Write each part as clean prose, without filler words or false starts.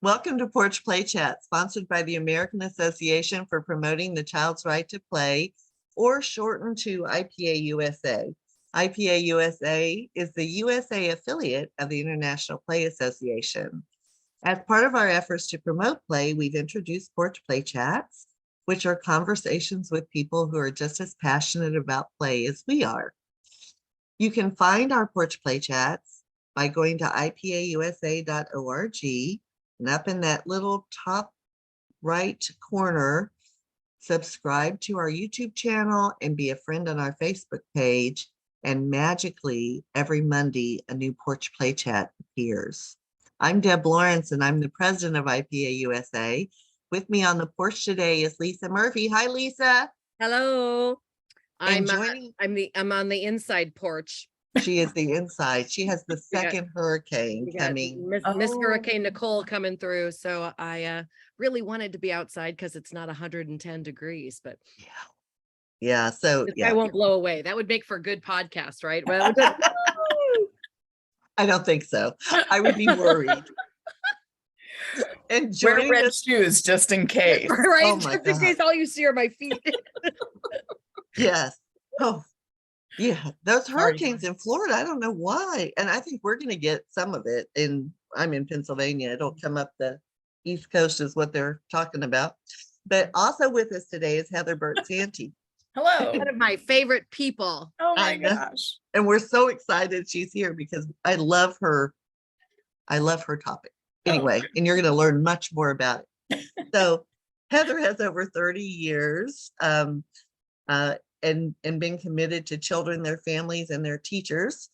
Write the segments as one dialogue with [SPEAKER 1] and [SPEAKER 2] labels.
[SPEAKER 1] Welcome to Porch Play Chats, sponsored by the American Association for Promoting the Child's Right to Play, or shortened to IPA USA. IPA USA is the USA affiliate of the International Play Association. As part of our efforts to promote play, we've introduced Porch Play Chats, which are conversations with people who are just as passionate about play as we are. You can find our Porch Play Chats by going to ipausa.org. And up in that little top right corner, subscribe to our YouTube channel and be a friend on our Facebook page. And magically, every Monday, a new Porch Play Chat appears. I'm Deb Lawrence, and I'm the president of IPA USA. With me on the porch today is Lisa Murphy. Hi, Lisa.
[SPEAKER 2] Hello. I'm on the inside porch.
[SPEAKER 1] She is the inside. She has the second hurricane coming.
[SPEAKER 2] Miss Hurricane Nicole coming through. So I really wanted to be outside because it's not 110 degrees, but
[SPEAKER 1] yeah. So
[SPEAKER 2] I won't blow away. That would make for a good podcast, right? Well,
[SPEAKER 1] I don't think so. I would be worried.
[SPEAKER 3] And wear red shoes just in case.
[SPEAKER 2] Right? Oh just in case all you see are my feet.
[SPEAKER 1] Yes. Oh. Yeah, those hurricanes in Florida, I don't know why. And I think we're going to get some of it I'm in Pennsylvania. It'll come up the East Coast is what they're talking about. But also with us today is Heather Bernt-Santy.
[SPEAKER 3] Hello.
[SPEAKER 2] One of my favorite people.
[SPEAKER 3] Oh my gosh.
[SPEAKER 1] And we're so excited she's here because I love her. I love her topic. Anyway, and you're going to learn much more about it. So Heather has over 30 years. And been committed to children, their families, and their teachers.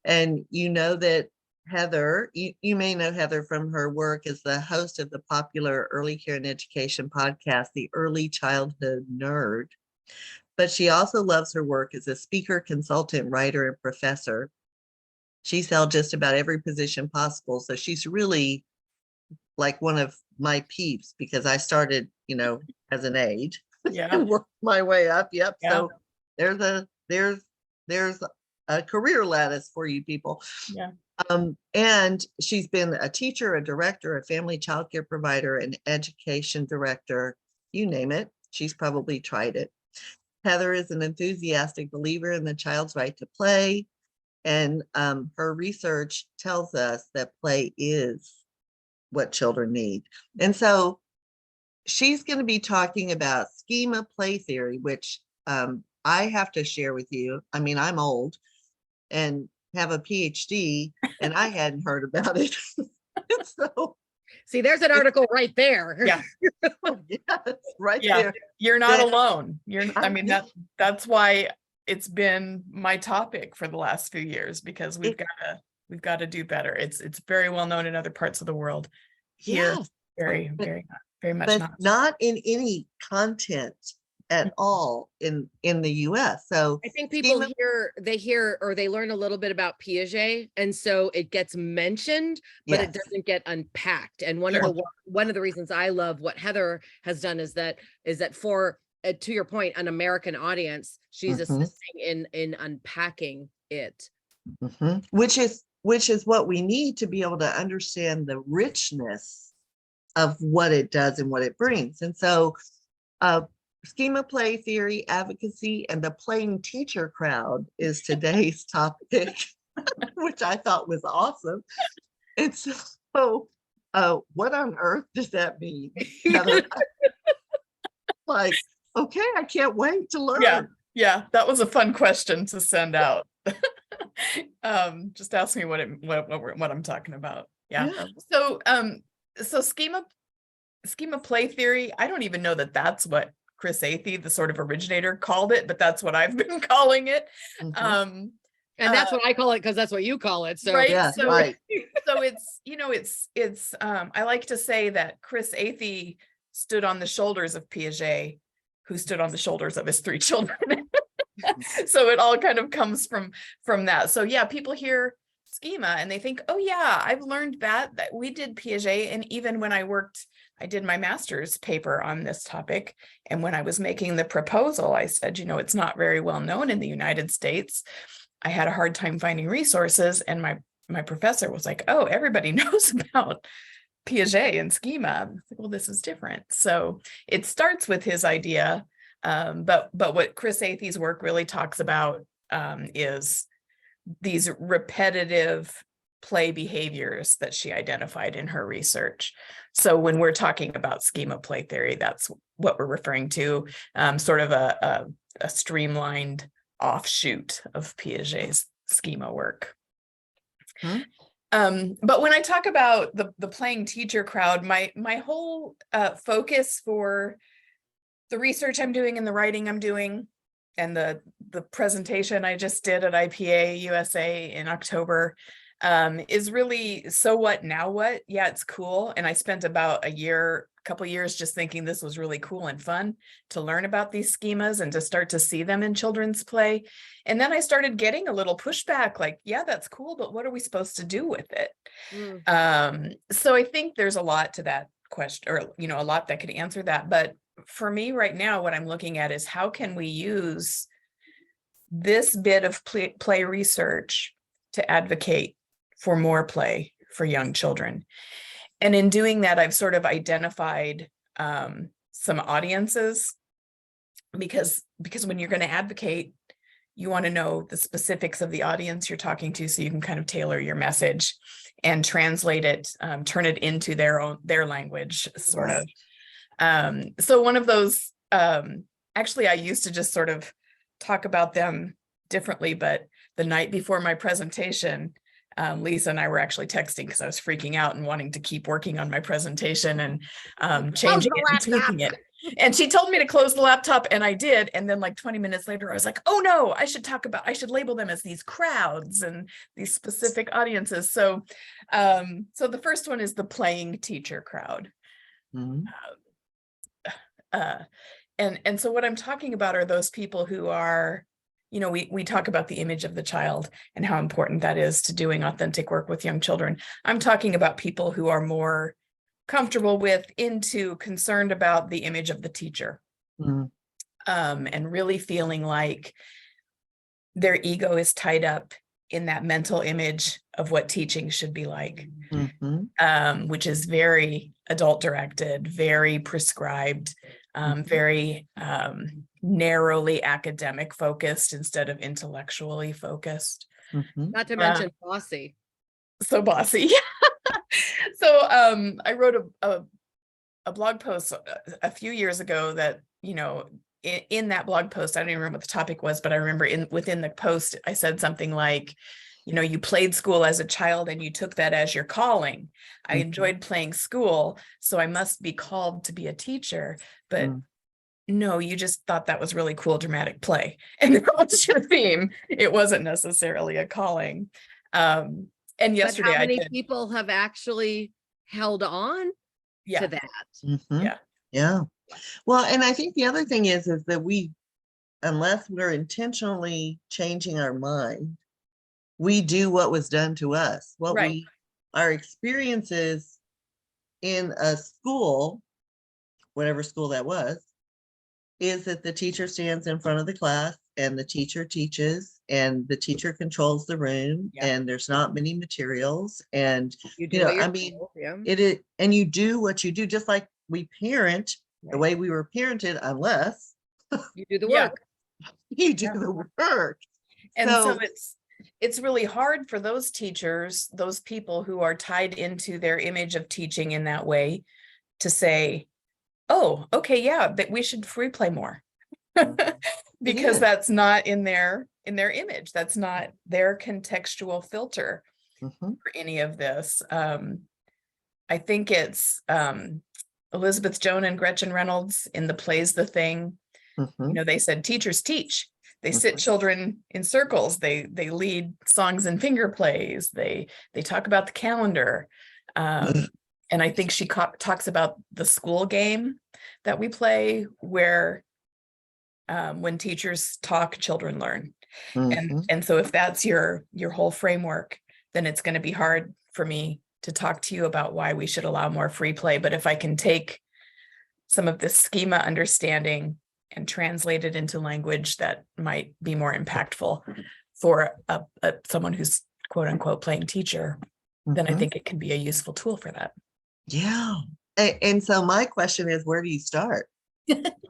[SPEAKER 1] And you know that Heather, you may know Heather from her work as the host of the popular early care and education podcast, The Early Childhood Nerd. But she also loves her work as a speaker, consultant, writer, and professor. She's held just about every position possible. So she's really like one of my peeps because I started, as an aide.
[SPEAKER 3] Yeah.
[SPEAKER 1] Work my way up. Yep. Yeah. So there's a career lattice for you people.
[SPEAKER 3] Yeah.
[SPEAKER 1] And she's been a teacher, a director, a family childcare provider, an education director, you name it. She's probably tried it. Heather is an enthusiastic believer in the child's right to play. And her research tells us that play is what children need. And so she's going to be talking about schema play theory, which I have to share with you. I mean, I'm old and have a PhD, and I hadn't heard about it. So,
[SPEAKER 2] see, there's an article right there.
[SPEAKER 3] Yeah,
[SPEAKER 1] yes, right there.
[SPEAKER 3] You're not alone. That's why it's been my topic for the last few years because we've got to do better. It's very well known in other parts of the world. Here, very much
[SPEAKER 1] but not in any content at all in the US. So
[SPEAKER 2] I think people hear or they learn a little bit about Piaget, and so it gets mentioned, but it doesn't get unpacked. And one of the reasons I love what Heather has done is that for to your point, an American audience, she's assisting in unpacking it,
[SPEAKER 1] which is what we need to be able to understand the richness of what it does and what it brings. And so schema play theory, advocacy, and the playing teacher crowd is today's topic, which I thought was awesome. And so what on earth does that mean? Like, okay, I can't wait to learn.
[SPEAKER 3] Yeah, that was a fun question to send out. Just ask me what I'm talking about. Yeah. So schema play theory, I don't even know that that's what Chris Athey, the sort of originator, called it, but that's what I've been calling it.
[SPEAKER 2] And that's what I call it because that's what you call it. So
[SPEAKER 3] right.
[SPEAKER 1] Yeah,
[SPEAKER 3] so,
[SPEAKER 1] right.
[SPEAKER 3] So it's I like to say that Chris Athey stood on the shoulders of Piaget, who stood on the shoulders of his 3 children. So it all kind of comes from that. So yeah, people hear schema and they think, oh yeah, I've learned that we did Piaget. And even when I did my master's paper on this topic. And when I was making the proposal, I said, it's not very well known in the United States. I had a hard time finding resources. And my professor was like, oh, everybody knows about Piaget and Schema. I was like, well, this is different. So it starts with his idea. But what Chris Athey's work really talks about is these repetitive play behaviors that she identified in her research. So when we're talking about schema play theory, that's what we're referring to, sort of a streamlined offshoot of Piaget's schema work. But when I talk about the playing teacher crowd, my whole focus for the research I'm doing and the writing I'm doing and the presentation I just did at IPA USA in October is really, so what, now what? Yeah, it's cool. And I spent about a couple years just thinking this was really cool and fun to learn about these schemas and to start to see them in children's play. And then I started getting a little pushback, like, yeah, that's cool, but what are we supposed to do with it? So I think there's a lot to that question, or, a lot that could answer that. But for me right now, what I'm looking at is how can we use this bit of play research to advocate for more play for young children. And in doing that, I've sort of identified some audiences, because when you're going to advocate, you want to know the specifics of the audience you're talking to, so you can kind of tailor your message and translate it, turn it into their language, sort of. So one of those, actually, I used to just sort of talk about them differently, but the night before my presentation, Lisa and I were actually texting because I was freaking out and wanting to keep working on my presentation and changing it and tweaking it. And she told me to close the laptop, and I did. And then like 20 minutes later, I was like, oh no, I should label them as these crowds and these specific audiences. So, so the first one is the playing teacher crowd. And so what I'm talking about are those people who are, we talk about the image of the child and how important that is to doing authentic work with young children. I'm talking about people who are more comfortable with, concerned about the image of the teacher, and really feeling like their ego is tied up in that mental image of what teaching should be like, which is very adult directed, very prescribed, very narrowly academic focused instead of intellectually focused.
[SPEAKER 2] Not to mention bossy.
[SPEAKER 3] So bossy. So I wrote a blog post a few years ago that, in that blog post, I don't even remember what the topic was, but I remember within the post, I said something like, you played school as a child and you took that as your calling. I enjoyed playing school, so I must be called to be a teacher. But no, you just thought that was really cool, dramatic play. And that was your theme. It wasn't necessarily a calling. And yesterday,
[SPEAKER 2] but how many people have actually held on to that?
[SPEAKER 1] Yeah. Well, and I think the other thing is that unless we're intentionally changing our mind, we do what was done to us. Our experiences in a school, whatever school that was, is that the teacher stands in front of the class and the teacher teaches and the teacher controls the room, and there's not many materials, and it is, and you do what you do, just like we parent the way we were parented, unless
[SPEAKER 2] you do the work.
[SPEAKER 1] You do the work.
[SPEAKER 3] And so it's really hard for those teachers, those people who are tied into their image of teaching in that way, to say, oh, okay, yeah, but we should free play more. Because that's not in their image. That's not their contextual filter for any of this. I think it's Elizabeth Joan and Gretchen Reynolds in the Plays the Thing. They said teachers teach. They sit children in circles. They lead songs and finger plays. They talk about the calendar. And I think she talks about the school game that we play, where when teachers talk, children learn. And so if that's your whole framework, then it's going to be hard for me to talk to you about why we should allow more free play. But if I can take some of this schema understanding and translate it into language that might be more impactful for someone who's quote unquote playing teacher, then I think it can be a useful tool for that.
[SPEAKER 1] Yeah. And so my question is, where do you start?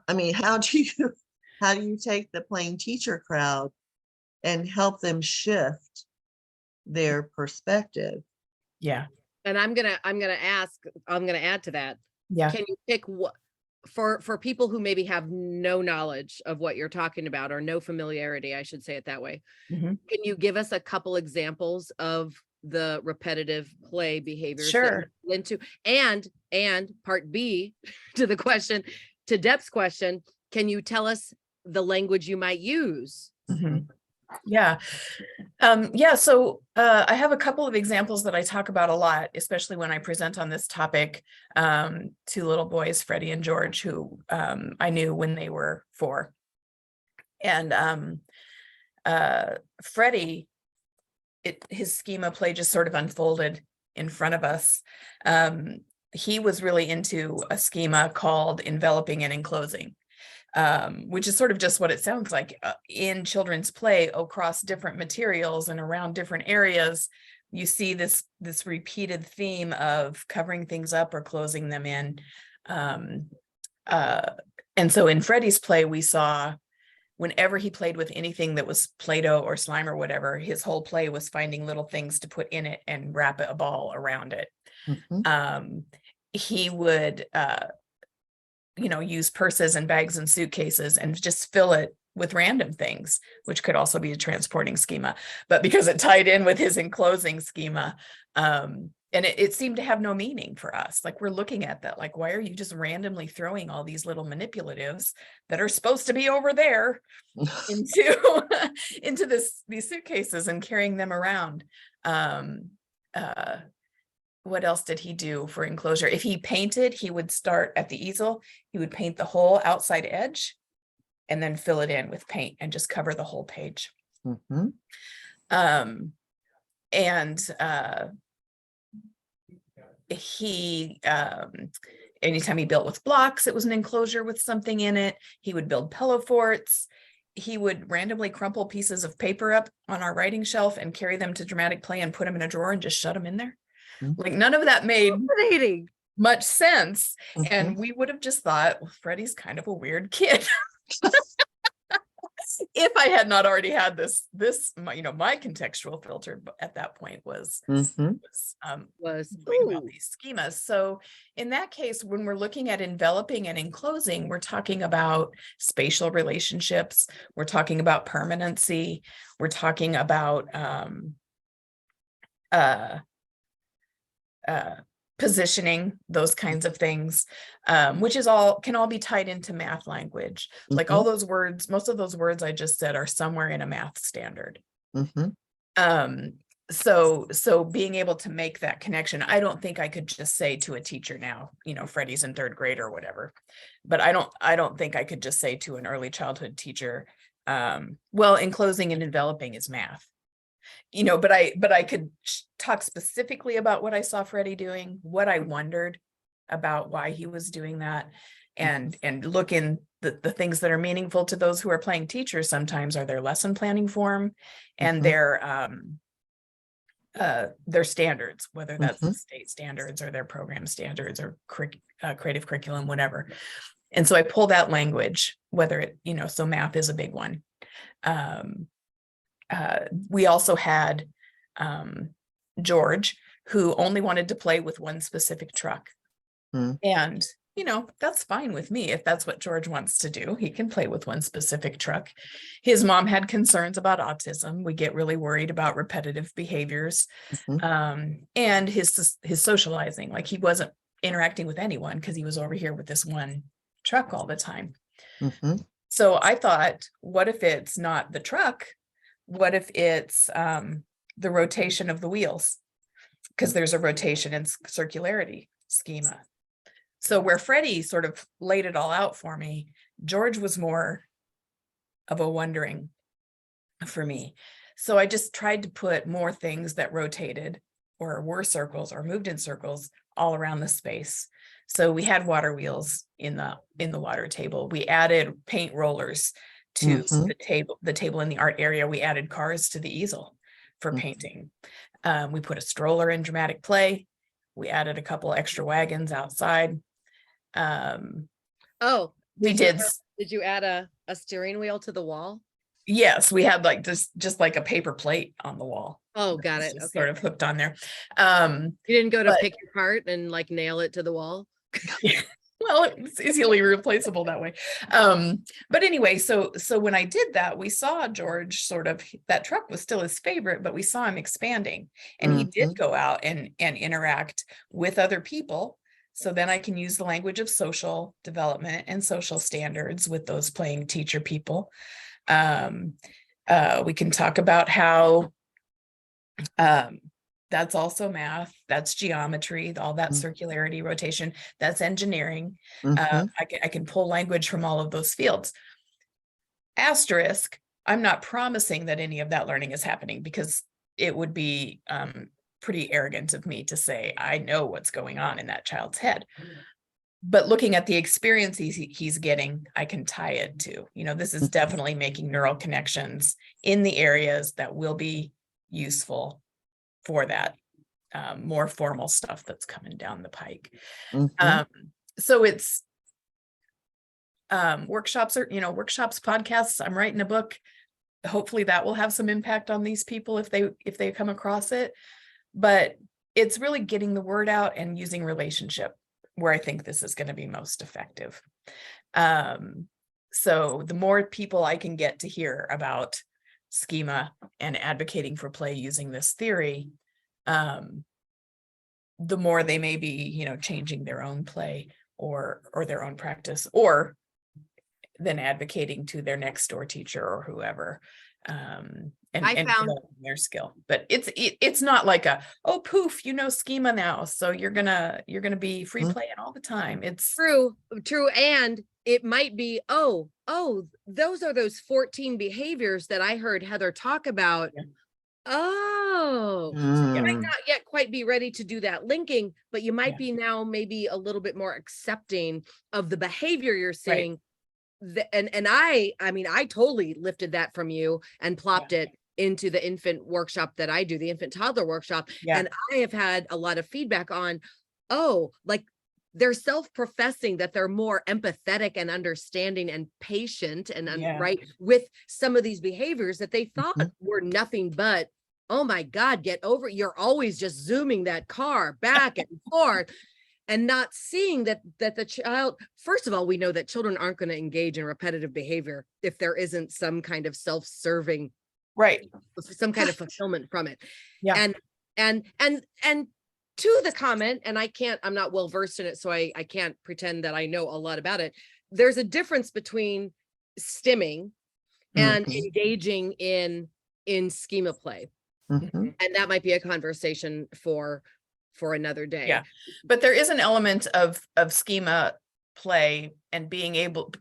[SPEAKER 1] I mean, how do you take the plain teacher crowd and help them shift their perspective?
[SPEAKER 3] Yeah.
[SPEAKER 2] And I'm gonna add to that.
[SPEAKER 3] Yeah.
[SPEAKER 2] Can you pick what for people who maybe have no knowledge of what you're talking about, or no familiarity, I should say it that way.
[SPEAKER 3] Mhm.
[SPEAKER 2] Can you give us a couple examples of the repetitive play behaviors that
[SPEAKER 3] Sure.
[SPEAKER 2] you're into? And part B to the question, to Deb's question, can you tell us the language you might use?
[SPEAKER 3] Mhm. Yeah. So I have a couple of examples that I talk about a lot, especially when I present on this topic. Two little boys, Freddie and George, who I knew when they were 4. And Freddie, his schema play just sort of unfolded in front of us. He was really into a schema called enveloping and enclosing. Which is sort of just what it sounds like. In children's play across different materials and around different areas, you see this repeated theme of covering things up or closing them in. And so in Freddie's play, we saw whenever he played with anything that was Play-Doh or slime or whatever, his whole play was finding little things to put in it and wrap a ball around it. He would use purses and bags and suitcases and just fill it with random things, which could also be a transporting schema, but because it tied in with his enclosing schema, and it seemed to have no meaning for us. Like, we're looking at that, like, why are you just randomly throwing all these little manipulatives that are supposed to be over there into these suitcases and carrying them around? What else did he do for enclosure? If he painted, he would start at the easel. He would paint the whole outside edge and then fill it in with paint and just cover the whole page. He anytime he built with blocks, it was an enclosure with something in it. He would build pillow forts. He would randomly crumple pieces of paper up on our writing shelf and carry them to dramatic play and put them in a drawer and just shut them in there. Like, none of that made much sense. And we would have just thought, well, Freddie's kind of a weird kid. If I had not already had this, my contextual filter at that point was about these schemas. So in that case, when we're looking at enveloping and enclosing, we're talking about spatial relationships. We're talking about permanency. We're talking about positioning, those kinds of things, which can all be tied into math language. Like, all those words, most of those words I just said are somewhere in a math standard. So being able to make that connection, I don't think I could just say to a teacher now, Freddie's in 3rd grade or whatever, but I don't think I could just say to an early childhood teacher, well, enclosing and enveloping is math. But I could talk specifically about what I saw Freddie doing, what I wondered about why he was doing that, and look in the things that are meaningful to those who are playing teachers sometimes are their lesson planning form and their standards, whether that's the state standards or their program standards or creative curriculum, whatever. And so I pull that language, whether it, so math is a big one. We also had George, who only wanted to play with one specific truck. And, that's fine with me. If that's what George wants to do, he can play with one specific truck. His mom had concerns about autism. We get really worried about repetitive behaviors, and his socializing. Like, he wasn't interacting with anyone because he was over here with this one truck all the time. So I thought, what if it's not the truck? What if it's the rotation of the wheels? Because there's a rotation and circularity schema. So where Freddie sort of laid it all out for me, George was more of a wondering for me. So I just tried to put more things that rotated or were circles or moved in circles all around the space. So we had water wheels in the water table. We added paint rollers to the table in the art area. We added cars to the easel for painting. We put a stroller in dramatic play. We added a couple extra wagons outside.
[SPEAKER 2] Oh,
[SPEAKER 3] We did.
[SPEAKER 2] Did you add a steering wheel to the wall?
[SPEAKER 3] Yes, we had like just like a paper plate on the wall.
[SPEAKER 2] Oh, got
[SPEAKER 3] It's
[SPEAKER 2] it.
[SPEAKER 3] just
[SPEAKER 2] Okay.
[SPEAKER 3] sort of hooked on there.
[SPEAKER 2] You didn't go to
[SPEAKER 3] but-
[SPEAKER 2] pick your part and like nail it to the wall?
[SPEAKER 3] Well, it's easily replaceable that way. But anyway, so when I did that, we saw George sort of, that truck was still his favorite, but we saw him expanding, and he did go out and interact with other people. So then I can use the language of social development and social standards with those playing teacher people. We can talk about how that's also math, that's geometry, all that circularity, rotation, that's engineering. I can pull language from all of those fields. Asterisk, I'm not promising that any of that learning is happening, because it would be pretty arrogant of me to say I know what's going on in that child's head. But looking at the experience he's getting, I can tie it to, this is definitely making neural connections in the areas that will be useful for that more formal stuff that's coming down the pike. So it's workshops, podcasts. I'm writing a book. Hopefully that will have some impact on these people if they come across it. But it's really getting the word out and using relationship where I think this is going to be most effective. So the more people I can get to hear about schema and advocating for play using this theory, the more they may be, changing their own play or their own practice, or then advocating to their next door teacher or whoever, and developing their skill. But it's not like oh poof, schema now, so you're gonna be free playing all the time. It's
[SPEAKER 2] true, and it might be those are those 14 behaviors that I heard Heather talk about. Yeah. You might not yet quite be ready to do that linking, but you might be now maybe a little bit more accepting of the behavior you're seeing. Right. And I totally lifted that from you and plopped it into the infant workshop that I do, the infant toddler workshop. And I have had a lot of feedback on, like they're self-professing that they're more empathetic and understanding and patient and right with some of these behaviors that they thought were nothing but, oh my God, get over it. You're always just zooming that car back and forth. And not seeing that the child, first of all, we know that children aren't going to engage in repetitive behavior if there isn't some kind of self-serving, some kind of fulfillment from it. And to the comment, and I'm not well versed in it, so I can't pretend that I know a lot about it. There's a difference between stimming and engaging in schema play. And that might be a conversation for another day.
[SPEAKER 3] But there is an element of schema play and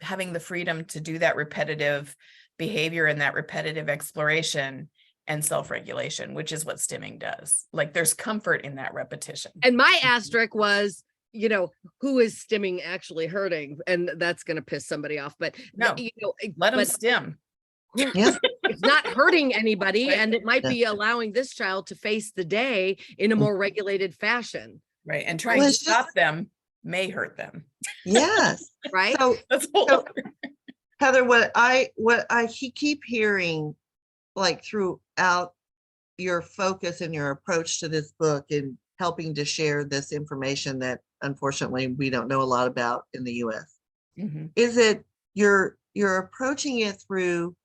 [SPEAKER 3] having the freedom to do that repetitive behavior and that repetitive exploration and self-regulation, which is what stimming does. Like there's comfort in that repetition.
[SPEAKER 2] And my asterisk was, who is stimming actually hurting? And that's going to piss somebody off, but
[SPEAKER 3] no, let them stim.
[SPEAKER 2] It's not hurting anybody, and it might be allowing this child to face the day in a more regulated fashion.
[SPEAKER 3] Right. And trying to stop them may hurt them.
[SPEAKER 1] Yes.
[SPEAKER 2] Right.
[SPEAKER 1] So Heather, what I keep hearing, like throughout your focus and your approach to this book and helping to share this information that unfortunately we don't know a lot about in the US, is it you're approaching it through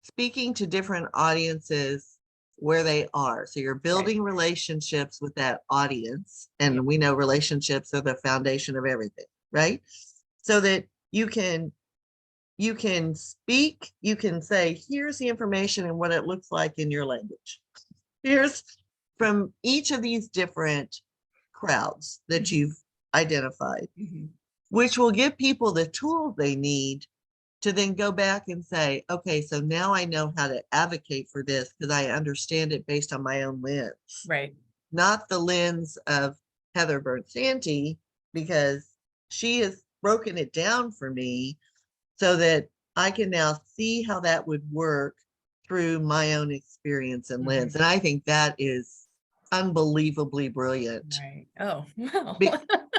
[SPEAKER 1] speaking to different audiences where they are. So you're building relationships with that audience. And we know relationships are the foundation of everything, right? So that you can speak, you can say, here's the information and what it looks like in your language. Here's from each of these different crowds that you've identified, which will give people the tools they need to then go back and say, okay, so now I know how to advocate for this because I understand it based on my own lens.
[SPEAKER 3] Right.
[SPEAKER 1] Not the lens of Heather Bernt-Santy, because she has broken it down for me so that I can now see how that would work through my own experience and lens. And I think that is unbelievably brilliant.
[SPEAKER 3] Right. Oh, well.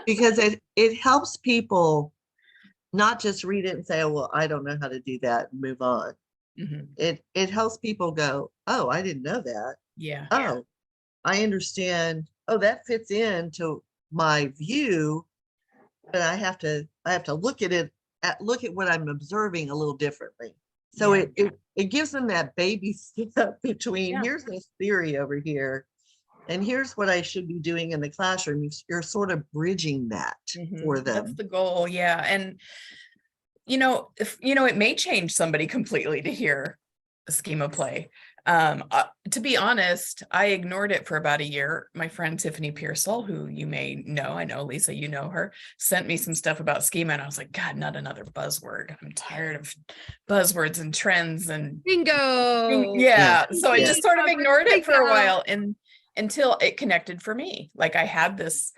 [SPEAKER 1] Because it helps people not just read it and say, oh, well, I don't know how to do that and move on.
[SPEAKER 3] Mhm.
[SPEAKER 1] It helps people go, oh, I didn't know that.
[SPEAKER 3] Yeah.
[SPEAKER 1] Oh, I understand. Oh, that fits into my view, but I have to look at it, look at what I'm observing a little differently. So
[SPEAKER 3] Yeah.
[SPEAKER 1] it gives them that baby step between
[SPEAKER 3] Yeah.
[SPEAKER 1] here's this theory over here, and here's what I should be doing in the classroom. You're sort of bridging that for
[SPEAKER 3] That's
[SPEAKER 1] them.
[SPEAKER 3] the goal. Yeah. And it may change somebody completely to hear a schema play. To be honest, I ignored it for about a year. My friend Tiffany Pearsall, who you may know, I know Lisa, you know her, sent me some stuff about schema, and I was like, God, not another buzzword. I'm tired of buzzwords and trends and
[SPEAKER 2] Bingo.
[SPEAKER 3] yeah. So I
[SPEAKER 1] Yeah.
[SPEAKER 3] just sort of ignored it for a
[SPEAKER 2] Bingo.
[SPEAKER 3] while, and until it connected for me. Like I had this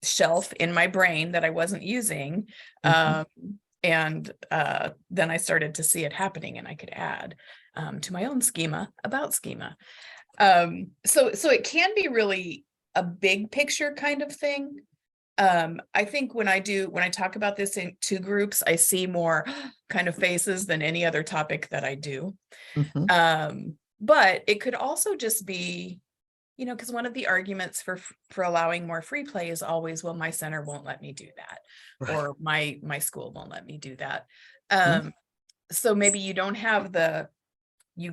[SPEAKER 3] shelf in my brain that I wasn't using.
[SPEAKER 1] Mhm.
[SPEAKER 3] And then I started to see it happening, and I could add to my own schema about schema. So it can be really a big picture kind of thing. I think when I talk about this in two groups, I see more kind of faces than any other topic that I do.
[SPEAKER 1] Mhm.
[SPEAKER 3] But it could also just be, because one of the arguments for allowing more free play is always, well, my center won't let me do that,
[SPEAKER 1] Right.
[SPEAKER 3] or my school won't let me do that.
[SPEAKER 1] Mhm.
[SPEAKER 3] So maybe you don't have you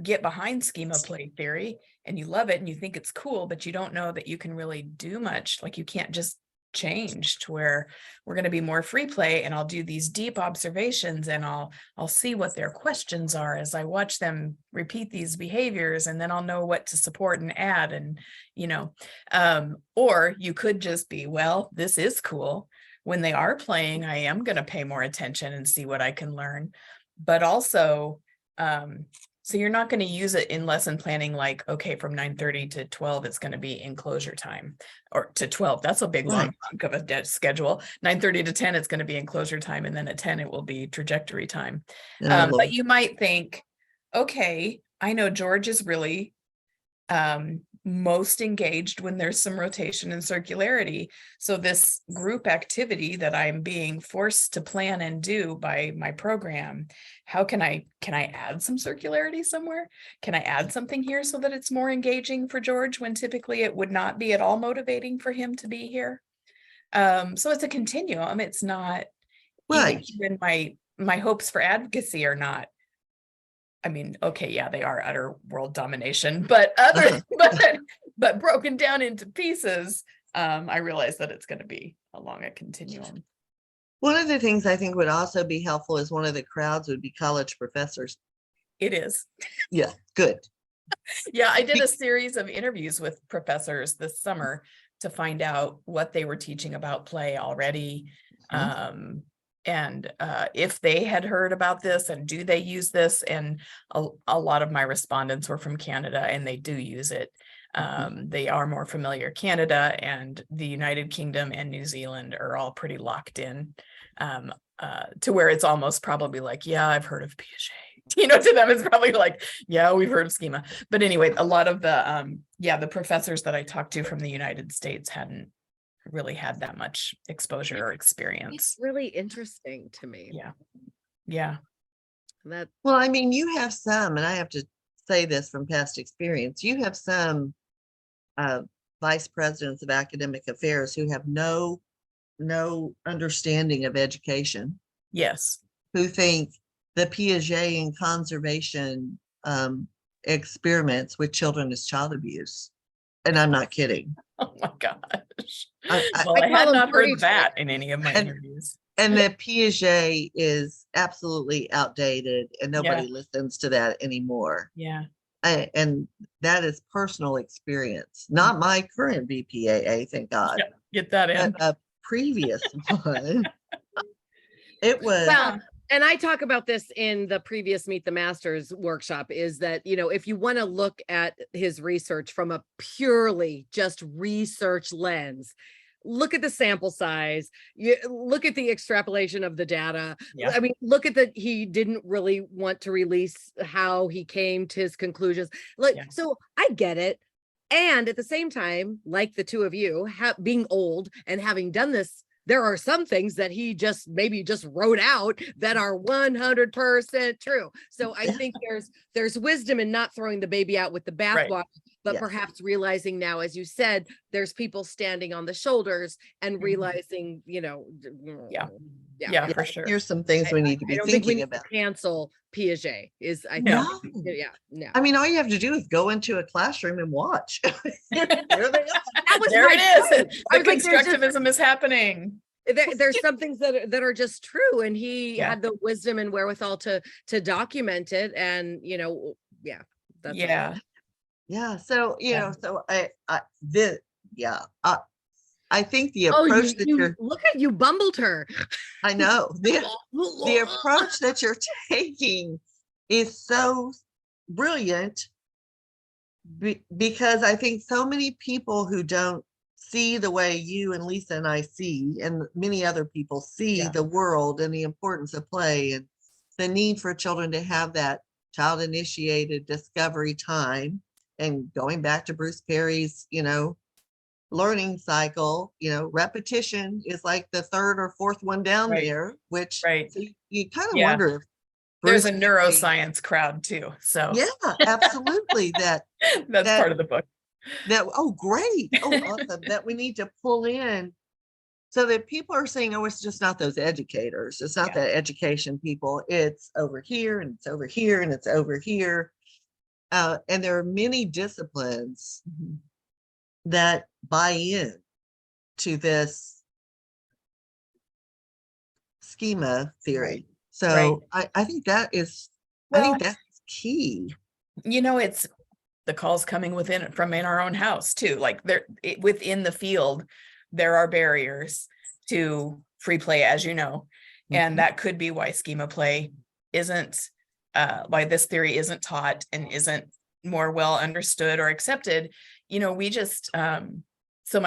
[SPEAKER 3] get behind schema play theory and you love it and you think it's cool, but you don't know that you can really do much. Like you can't just change to where we're going to be more free play, and I'll do these deep observations, and I'll see what their questions are as I watch them repeat these behaviors, and then I'll know what to support and add. And or you could just be, well, this is cool. When they are playing, I am going to pay more attention and see what I can learn. But also so you're not going to use it in lesson planning, like, okay, from 9:30 to 12, it's going to be enclosure time, or to 12. That's a big long
[SPEAKER 1] Right.
[SPEAKER 3] chunk of a schedule. 9:30 to 10, it's going to be enclosure time. And then at 10, it will be trajectory time. But you might think, okay, I know George is really most engaged when there's some rotation and circularity. So this group activity that I'm being forced to plan and do by my program, how can I add some circularity somewhere? Can I add something here so that it's more engaging for George when typically it would not be at all motivating for him to be here? So it's a continuum. It's not,
[SPEAKER 1] Right.
[SPEAKER 3] even my hopes for advocacy are not, I mean, okay, yeah, they are utter world domination, but but broken down into pieces, I realize that it's going to be along a continuum.
[SPEAKER 1] One of the things I think would also be helpful is one of the crowds would be college professors.
[SPEAKER 3] It is.
[SPEAKER 1] Yeah, good.
[SPEAKER 3] Yeah, I did a series of interviews with professors this summer to find out what they were teaching about play already. And if they had heard about this, and do they use this? And a lot of my respondents were from Canada, and they do use it. They are more familiar. Canada and the United Kingdom and New Zealand are all pretty locked in, to where it's almost probably like, yeah, I've heard of Piaget. To them, it's probably like, yeah, we've heard of schema. But anyway, a lot of the professors that I talked to from the United States hadn't really had that much exposure or experience.
[SPEAKER 2] It's really interesting to me.
[SPEAKER 3] Yeah.
[SPEAKER 1] Well, I mean, you have some, and I have to say this from past experience, you have some vice presidents of academic affairs who have no understanding of education.
[SPEAKER 3] Yes.
[SPEAKER 1] Who think the Piaget and conservation experiments with children is child abuse. And I'm not kidding.
[SPEAKER 3] Oh my gosh.
[SPEAKER 1] I
[SPEAKER 3] had not heard that in any of my interviews.
[SPEAKER 1] And that Piaget is absolutely outdated, and nobody listens to that anymore.
[SPEAKER 3] Yeah.
[SPEAKER 1] And that is personal experience, not my current BPAA, thank God.
[SPEAKER 3] Yeah, get that in.
[SPEAKER 1] But a previous one. It was.
[SPEAKER 2] Well, and I talk about this in the previous Meet the Masters workshop, is that, if you want to look at his research from a purely just research lens, look at the sample size, you look at the extrapolation of the data.
[SPEAKER 3] Yeah.
[SPEAKER 2] I mean, look at he didn't really want to release how he came to his conclusions. So I get it. And at the same time, like the two of you, being old and having done this, there are some things that he maybe just wrote out that are 100% true. So I think there's wisdom in not throwing the baby out with the bathwater, but perhaps realizing now, as you said, there's people standing on the shoulders and realizing,
[SPEAKER 3] for sure.
[SPEAKER 1] Here's some things we need to be thinking about.
[SPEAKER 2] Cancel Piaget is, I think,
[SPEAKER 1] no. I mean, all you have to do is go into a classroom and watch.
[SPEAKER 3] There it is. The constructivism is happening.
[SPEAKER 2] There's some things that are just true, and he had the wisdom and wherewithal to document it, and that's
[SPEAKER 1] So I think the approach that you're
[SPEAKER 2] look at you bumbled her.
[SPEAKER 1] I know the approach that you're taking is so brilliant, because I think so many people who don't see the way you and Lisa and I see, and many other people see the world and the importance of play and the need for children to have that child initiated discovery time. And going back to Bruce Perry's, learning cycle, repetition is like the third or fourth one down there, which so you kind of wonder if
[SPEAKER 3] there's a neuroscience crowd too. So
[SPEAKER 1] absolutely. That's
[SPEAKER 3] part of the book.
[SPEAKER 1] Great. Awesome. That we need to pull in so that people are saying, it's just not those educators. It's not the education people. It's over here and it's over here and it's over here. And there are many disciplines that buy in to this schema theory. So I think that is, I think that's key.
[SPEAKER 3] It's the calls coming from in our own house too. Like within the field, there are barriers to free play, as you know, and that could be why schema play isn't, why this theory isn't taught and isn't more well understood or accepted. We just, so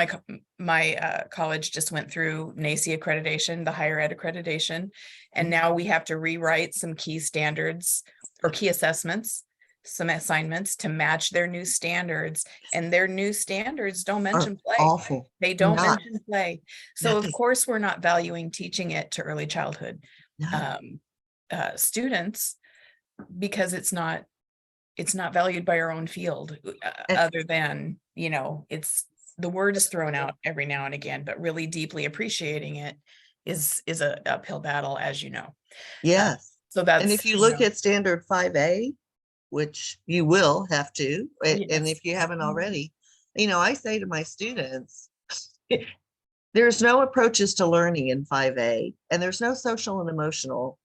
[SPEAKER 3] my college just went through NACE accreditation, the higher ed accreditation, and now we have to rewrite some key standards or key assessments, some assignments to match their new standards, and their new standards don't mention play.
[SPEAKER 1] Awful.
[SPEAKER 3] They don't mention play. So of course we're not valuing teaching it to early childhood students, because it's not valued by our own field, other than, it's, the word is thrown out every now and again, but really deeply appreciating it is a uphill battle, as you know.
[SPEAKER 1] Yes.
[SPEAKER 3] So that's,
[SPEAKER 1] and if you look at standard 5A, which you will have to, and if you haven't already, I say to my students, there's no approaches to learning in 5A, and there's no social and emotional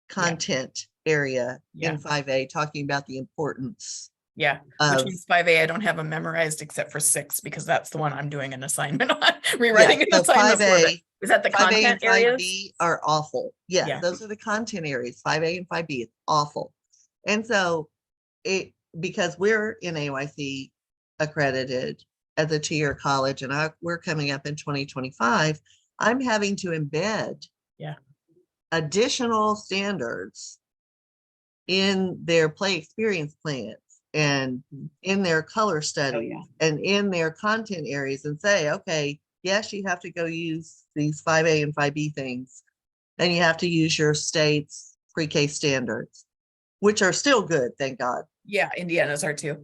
[SPEAKER 1] content area in 5A talking about the importance.
[SPEAKER 3] Which means 5A, I don't have them memorized except for 6, because that's the one I'm doing an assignment on, rewriting an assignment 5A, for. Is that the 5A content and 5B
[SPEAKER 1] areas? Are awful. Those are the content areas. 5A and 5B is awful. And so because we're in AYC accredited as a 2-year college, and we're coming up in 2025, I'm having to embed additional standards in their play experience plans and in their color studies and in their content areas, and say, okay, yes, you have to go use these 5A and 5B things, and you have to use your state's pre-K standards, which are still good, thank God.
[SPEAKER 3] Indiana's are too.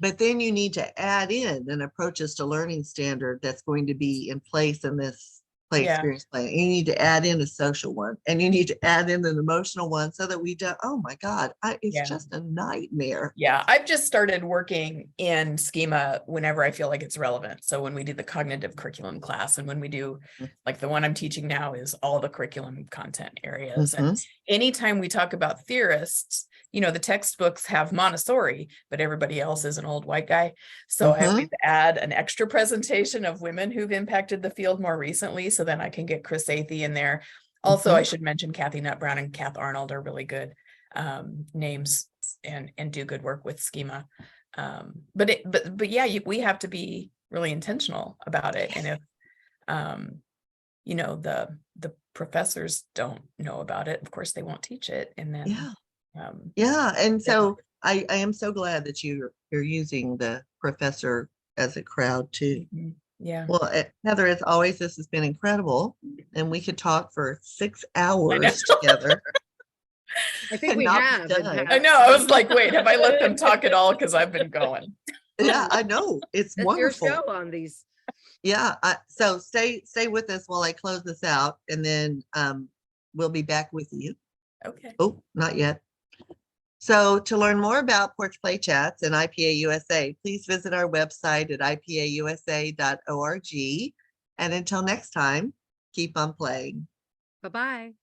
[SPEAKER 1] But then you need to add in an approaches to learning standard that's going to be in place in this play experience plan. You need to add in a social one, and you need to add in an emotional one, so that we don't, oh my God, it's just a nightmare.
[SPEAKER 3] I've just started working in schema whenever I feel like it's relevant. So when we do the cognitive curriculum class, and when we do, like the one I'm teaching now is all the curriculum content areas. And anytime we talk about theorists, the textbooks have Montessori, but everybody else is an old white guy. So I always add an extra presentation of women who've impacted the field more recently, so then I can get Chris Athey in there. Also, I should mention Kathy Nutt-Brown and Kath Arnold are really good names and do good work with schema. But we have to be really intentional about it. And if the professors don't know about it, of course they won't teach it. And then
[SPEAKER 1] and so I am so glad that you're using the professor as a crowd too.
[SPEAKER 3] Yeah.
[SPEAKER 1] Well, Heather, as always, this has been incredible, and we could talk for 6 hours together.
[SPEAKER 2] I think
[SPEAKER 1] and
[SPEAKER 2] we
[SPEAKER 1] not be
[SPEAKER 2] have. in
[SPEAKER 1] done.
[SPEAKER 3] I
[SPEAKER 2] past.
[SPEAKER 3] know. I was like, wait, have I let them talk at all? Because I've been going.
[SPEAKER 1] Yeah, I know. It's
[SPEAKER 2] That's
[SPEAKER 1] wonderful.
[SPEAKER 2] your show on these.
[SPEAKER 1] Yeah. So stay with us while I close this out, and then we'll be back with you.
[SPEAKER 3] Okay.
[SPEAKER 1] Oh, not yet. So to learn more about Porch Play Chats and IPA USA, please visit our website at ipausa.org. And until next time, keep on playing.
[SPEAKER 2] Bye-bye.